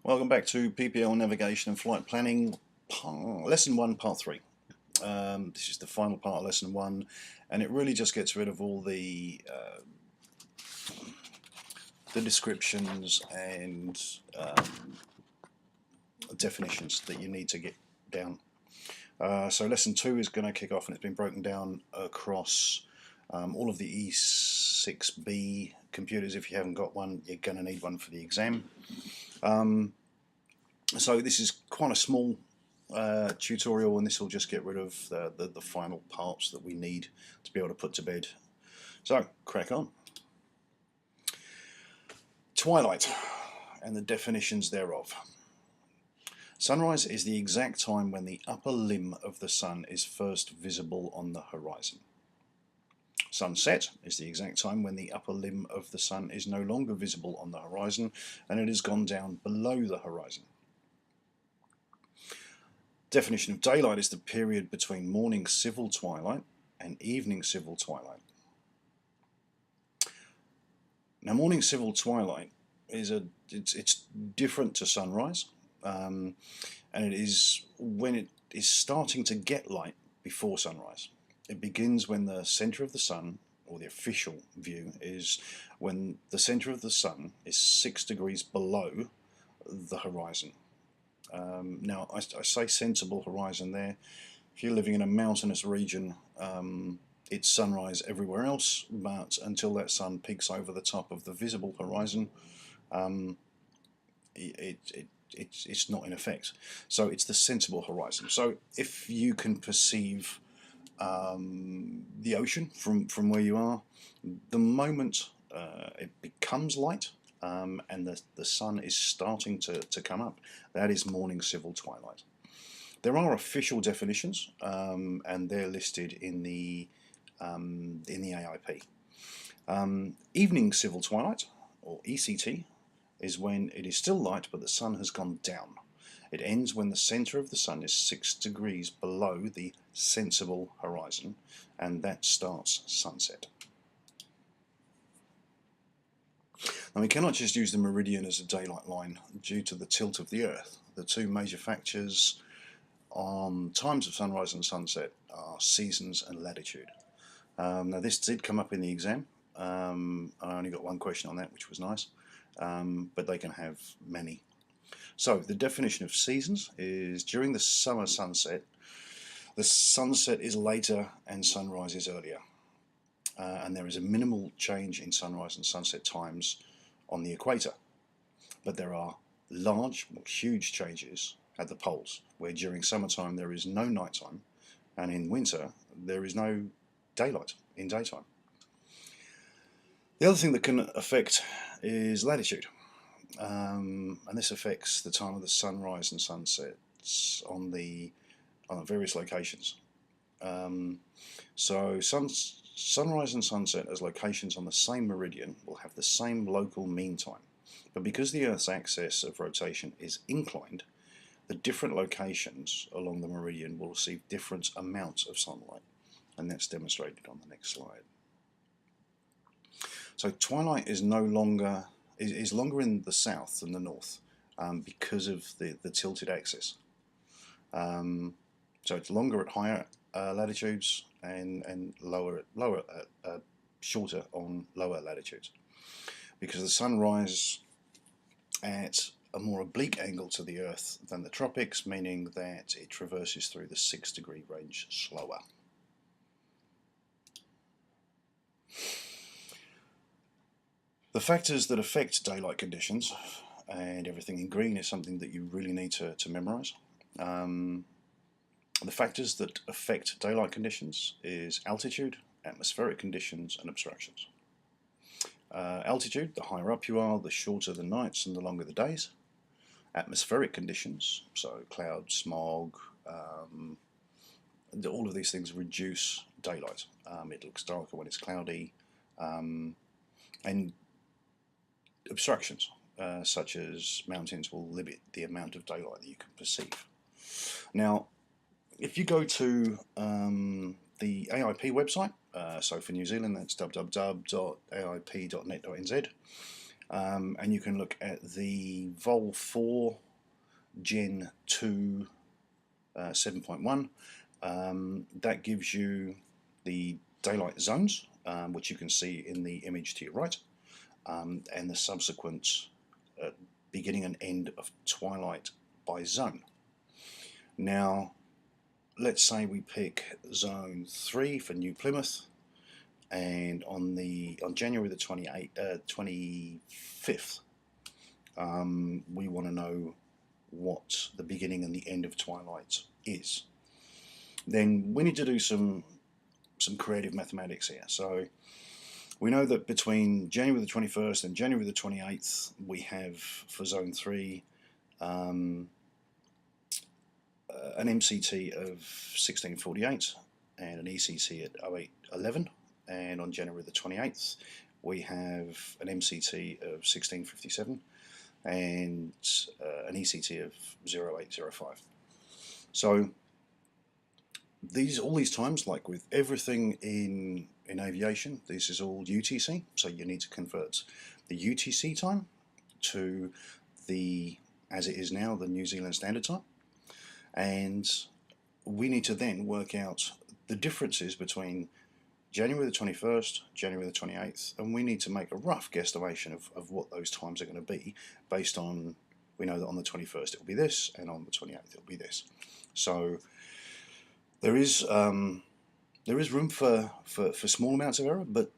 Welcome back to PPL Navigation and Flight Planning, Lesson 1, Part 3. This is the final part of Lesson 1, and it really just gets rid of all the descriptions and definitions that you need to get down. So Lesson 2 is going to kick off, and it's been broken down across all of the E6B computers. If you haven't got one, you're going to need one for the exam. So this is quite a small tutorial, and this will just get rid of the final parts that we need to be able to put to bed. So, crack on. Twilight and the definitions thereof. Sunrise is the exact time when the upper limb of the sun is first visible on the horizon. Sunset is the exact time when the upper limb of the sun is no longer visible on the horizon and it has gone down below the horizon. Definition of daylight is the period between morning civil twilight and evening civil twilight. Now, morning civil twilight is it's different to sunrise, and it is when it is starting to get light before sunrise. It begins when the center of the sun, or the official view, is when the center of the sun is 6 degrees below the horizon. Now, I say sensible horizon there. If you're living in a mountainous region, it's sunrise everywhere else, but until that sun peaks over the top of the visible horizon, it's not in effect. So it's the sensible horizon. So if you can perceive the ocean from where you are, the moment it becomes light, and the sun is starting to come up, that is morning civil twilight. There are official definitions, and they're listed in the AIP. Evening civil twilight, or ECT, is when it is still light but the sun has gone down. It ends when the center of the sun is 6 degrees below the sensible horizon, and that starts sunset. Now, we cannot just use the meridian as a daylight line due to the tilt of the Earth. The two major factors on times of sunrise and sunset are seasons and latitude. Now, this did come up in the exam. I only got one question on that, which was nice, but they can have many. So the definition of seasons is during the summer sunset, the sunset is later and sunrise is earlier. And there is a minimal change in sunrise and sunset times on the equator. But there are large, huge changes at the poles, where during summertime there is no nighttime, and in winter there is no daylight in daytime. The other thing that can affect is latitude. And this affects the time of the sunrise and sunsets on the various locations. So sunrise and sunset as locations on the same meridian will have the same local mean time, but because the Earth's axis of rotation is inclined, the different locations along the meridian will receive different amounts of sunlight, and that's demonstrated on the next slide. So twilight is longer in the south than the north, because of the tilted axis. So it's longer at higher latitudes and shorter on lower latitudes, because the sun rises at a more oblique angle to the Earth than the tropics, meaning that it traverses through the 6 degree range slower. The factors that affect daylight conditions, and everything in green is something that you really need to memorize. The factors that affect daylight conditions is altitude, atmospheric conditions, and obstructions. Altitude, the higher up you are, the shorter the nights and the longer the days. Atmospheric conditions, so cloud, smog, all of these things reduce daylight. It looks darker when it's cloudy. And obstructions, such as mountains, will limit the amount of daylight that you can perceive. Now, if you go to the AIP website, so for New Zealand that's www.aip.net.nz, and you can look at the Vol 4 Gen 2 7.1. That gives you the daylight zones, which you can see in the image to your right, and the subsequent beginning and end of twilight by zone. Now, let's say we pick zone 3 for New Plymouth, and on January the 25th, we want to know what the beginning and the end of twilight is. Then we need to do some creative mathematics here. So we know that between January the 21st and January the 28th, we have, for zone 3, an MCT of 1648 and an ECT at 0811, and on January the 28th we have an MCT of 1657 and an ECT of 0805. So all these times, like with everything in aviation, this is all UTC, so you need to convert the UTC time to the, as it is now, the New Zealand Standard Time, and we need to then work out the differences between January the 21st, January the 28th, and we need to make a rough guesstimation of what those times are going to be based on, we know that on the 21st it will be this, and on the 28th it will be this. So there is room for small amounts of error, but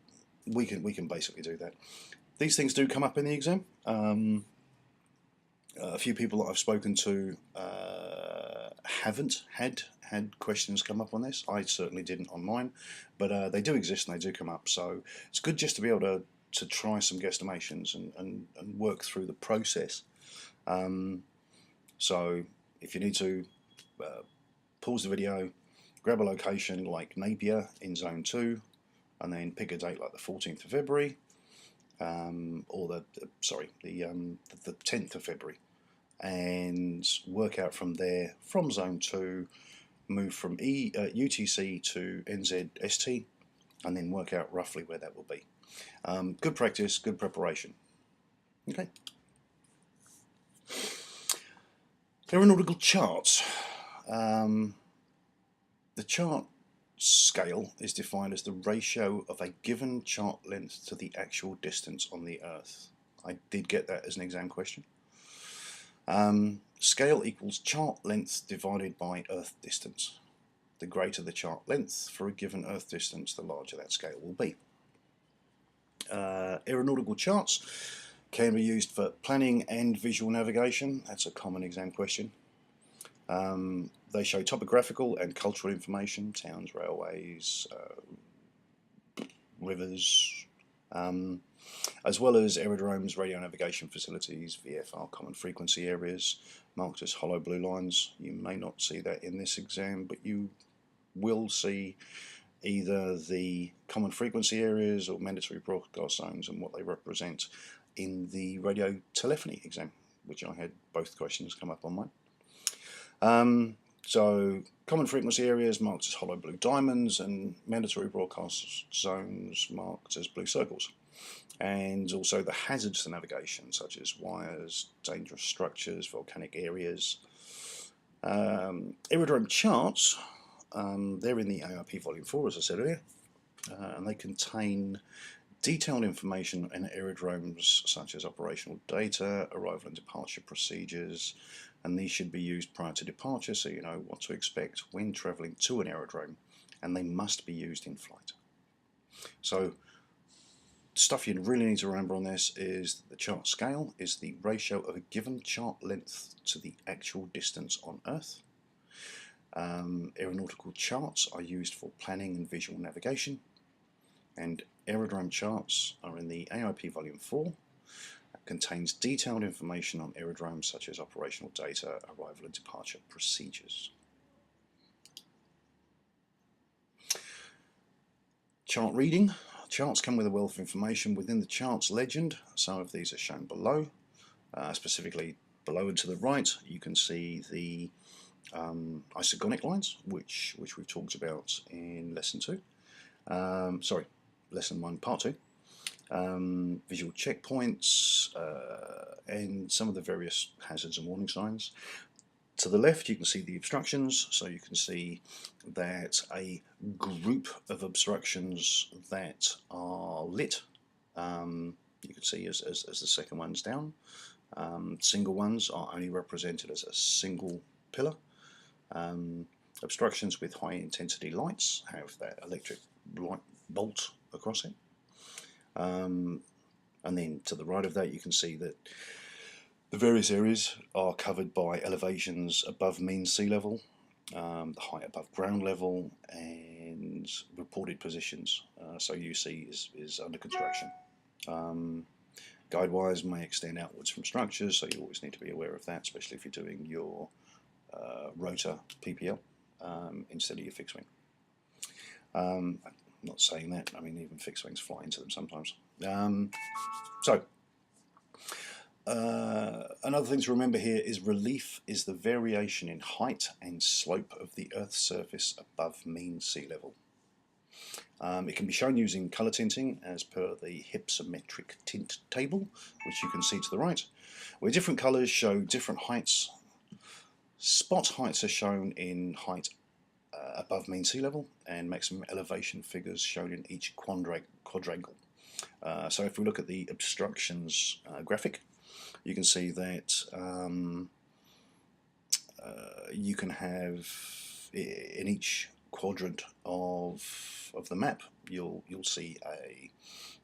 we can basically do that. These things do come up in the exam. A few people that I've spoken to haven't had questions come up on this. I certainly didn't on mine, but they do exist and they do come up. So it's good just to be able to try some guesstimations and work through the process. So if you need to, pause the video, grab a location like Napier in Zone 2, and then pick a date like the 14th of February, or the 10th of February, and work out from there, from Zone 2, move from UTC to NZST, and then work out roughly where that will be. Good practice, good preparation. Okay. Aeronautical charts. The chart scale is defined as the ratio of a given chart length to the actual distance on the Earth. I did get that as an exam question. Scale equals chart length divided by Earth distance. The greater the chart length for a given Earth distance, the larger that scale will be. Aeronautical charts can be used for planning and visual navigation. That's a common exam question. They show topographical and cultural information, towns, railways, rivers, as well as aerodromes, radio navigation facilities, VFR, common frequency areas, marked as hollow blue lines. You may not see that in this exam, but you will see either the common frequency areas or mandatory broadcast zones and what they represent in the radio telephony exam, which I had both questions come up on mine. So common frequency areas marked as hollow blue diamonds, and mandatory broadcast zones marked as blue circles. And also the hazards to navigation, such as wires, dangerous structures, volcanic areas. Aerodrome charts, they're in the AIP Volume 4, as I said earlier, and they contain detailed information on aerodromes such as operational data, arrival and departure procedures, and these should be used prior to departure so you know what to expect when travelling to an aerodrome, and they must be used in flight. So stuff you really need to remember on this is that the chart scale is the ratio of a given chart length to the actual distance on Earth. Aeronautical charts are used for planning and visual navigation, and aerodrome charts are in the AIP Volume 4. It contains detailed information on aerodromes such as operational data, arrival and departure procedures. Chart reading. Charts come with a wealth of information within the charts legend. Some of these are shown below. Specifically below and to the right you can see the isogonic lines, which we've talked about in lesson 2. Lesson 1, part 2. visual checkpoints, and some of the various hazards and warning signs. To the left you can see the obstructions, so you can see that a group of obstructions that are lit, you can see as the second one's down. Single ones are only represented as a single pillar. Obstructions with high intensity lights have that electric light bolt across it. And then to the right of that you can see that the various areas are covered by elevations above mean sea level, the height above ground level, and reported positions. So UC is under construction. Guide wires may extend outwards from structures, so you always need to be aware of that, especially if you're doing your rotor PPL instead of your fixed wing. I'm not saying that, I mean even fixed wings fly into them sometimes. Another thing to remember here is relief is the variation in height and slope of the Earth's surface above mean sea level. It can be shown using colour tinting as per the hypsometric tint table, which you can see to the right, where different colours show different heights. Spot heights are shown in height above mean sea level, and maximum elevation figures shown in each quadrangle. So if we look at the obstructions graphic, you can see that you can have in each quadrant of the map you'll see a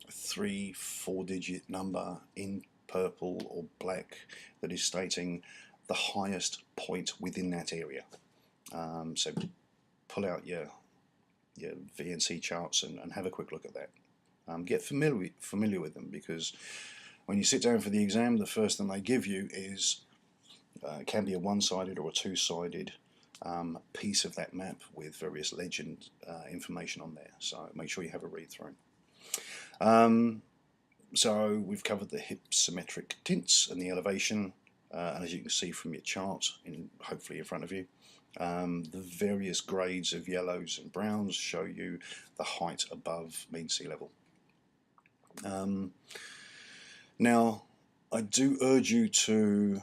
3-4 digit number in purple or black that is stating the highest point within that area. So pull out your VNC charts and have a quick look at that. Get familiar with them, because when you sit down for the exam, the first thing they give you is can be a one-sided or a two-sided piece of that map with various legend information on there. So make sure you have a read through. So we've covered the hypsometric tints and the elevation, and as you can see from your chart, hopefully in front of you, the various grades of yellows and browns show you the height above mean sea level. Now, I do urge you to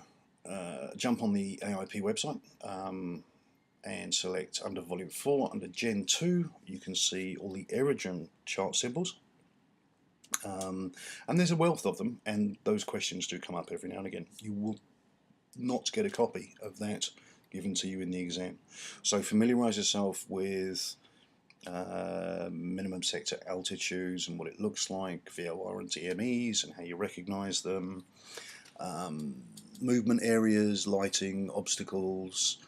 jump on the AIP website and select under Volume 4, under Gen 2, you can see all the aerodrome chart symbols. And there's a wealth of them, and those questions do come up every now and again. You will not get a copy of that given to you in the exam. So familiarise yourself with minimum sector altitudes and what it looks like, VOR and DMEs and how you recognise them, movement areas, lighting, obstacles,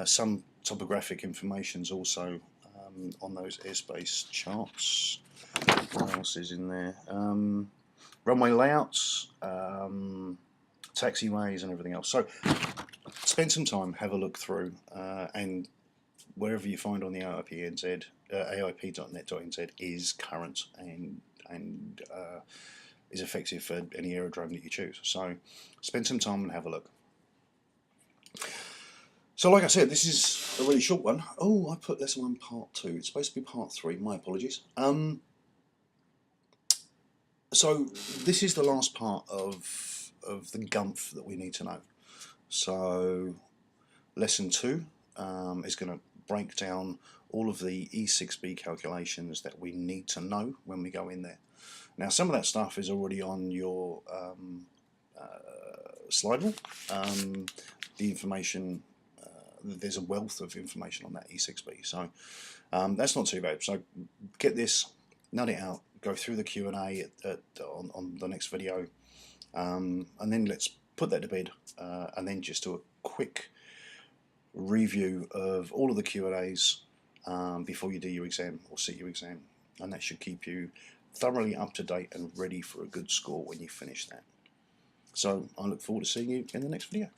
some topographic information's also on those airspace charts. What else is in there? Runway layouts, taxiways and everything else. So spend some time, have a look through, and wherever you find on the AIP.NZ, AIP.net.nz is current and is effective for any aerodrome that you choose. So spend some time and have a look. So like I said, this is a really short one. Oh, I put lesson 1 part 2. It's supposed to be part 3. My apologies. So this is the last part of the gumph that we need to know. So lesson 2 is going to break down all of the E6B calculations that we need to know when we go in there. Now some of that stuff is already on your slide rule. The information, there's a wealth of information on that E6B, so that's not too bad. So get this, nut it out, go through the Q&A on the next video, and then let's put that to bed, and then just do a quick review of all of the Q&As before you do your exam or sit your exam, and that should keep you thoroughly up to date and ready for a good score when you finish that. So I look forward to seeing you in the next video.